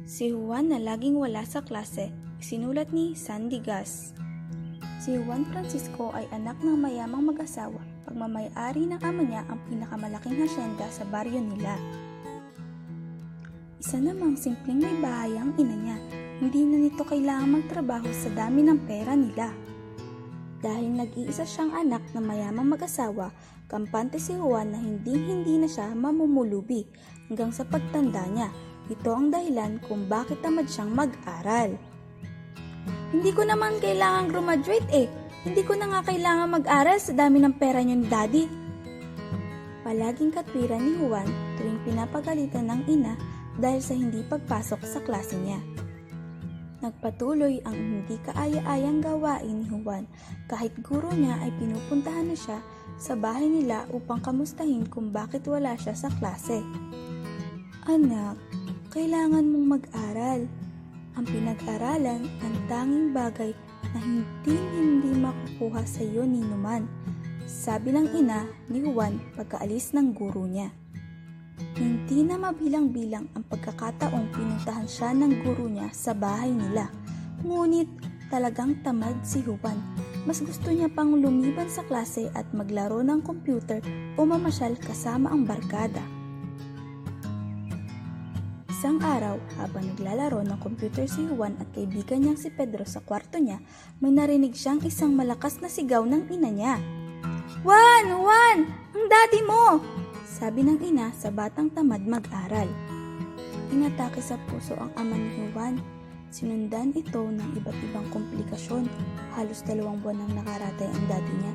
Si Juan na laging wala sa klase, isinulat ni Sandy Gas. Si Juan Francisco ay anak ng mayamang mag-asawa. Pagmamay-ari ng ama niya ang pinakamalaking hasyenda sa baryo nila. Isa namang simpleng may bahay ang ina niya. Hindi na nito kailangang magtrabaho sa dami ng pera nila. Dahil nag-iisa siyang anak ng mayamang mag-asawa, kampante si Juan na hindi na siya mamumulubi hanggang sa pagtanda niya. Ito ang dahilan kung bakit tamad siyang mag-aral. Hindi ko naman kailangang graduate eh. Hindi ko na nga kailangan mag-aral sa dami ng pera niyo ni Daddy. Palaging katwiran ni Juan tuwing pinapagalitan ng ina dahil sa hindi pagpasok sa klase niya. Nagpatuloy ang hindi kaaya-ayang gawain ni Juan kahit guro niya ay pinupuntahan na siya sa bahay nila upang kamustahin kung bakit wala siya sa klase. Anak, kailangan mong mag-aral. Ang pinag-aralan ang tanging bagay na hindi makukuha sa iyo ni Numan, sabi ng ina ni Juan pagkaalis ng guro niya. Hindi na mabilang-bilang ang pagkakataong pinuntahan siya ng guro niya sa bahay nila. Ngunit talagang tamad si Juan. Mas gusto niya pang lumiban sa klase at maglaro ng computer o mamasyal kasama ang barkada. Isang araw, habang naglalaro ng computer si Juan at kaibigan niyang si Pedro sa kwarto niya, may narinig siyang isang malakas na sigaw ng ina niya. "Juan! Juan! Ang daddy mo!" sabi ng ina sa batang tamad mag-aral. Inatake sa puso ang ama ni Juan. Sinundan ito ng iba't ibang komplikasyon. Halos 2 buwan nang nakaratay ang daddy niya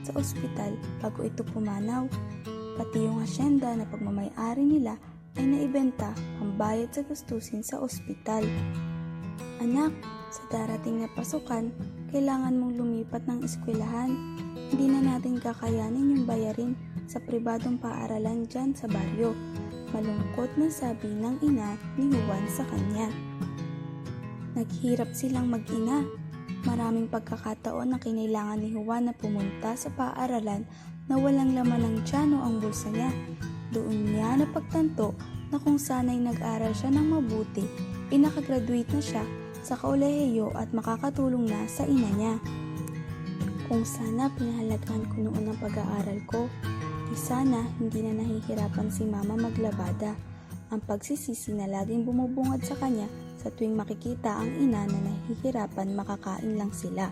sa ospital bago ito pumanaw. Pati yung hasyenda na pagmamay-ari nila ay naibenta pambayad sa gastusin sa ospital. Anak, sa darating na pasukan, kailangan mong lumipat ng eskwelahan. Hindi na natin kakayanin yung bayarin sa pribadong paaralan dyan sa baryo. Malungkot na sabi ng ina ni Juan sa kanya. Naghirap silang mag-ina. Maraming pagkakataon na kinailangan ni Juan na pumunta sa paaralan na walang laman ng tiyan o ang bulsa niya. Doon niya napagtanto na kung sana'y nag-aral siya ng mabuti, pinakagraduate na siya sa kolehiyo at makakatulong na sa ina niya. Kung sana pinahalagahan ko noon ang pag-aaral ko, di sana hindi na nahihirapan si mama maglabada. Ang pagsisisi na laging bumubungad sa kanya sa tuwing makikita ang ina na nahihirapan makakain lang sila.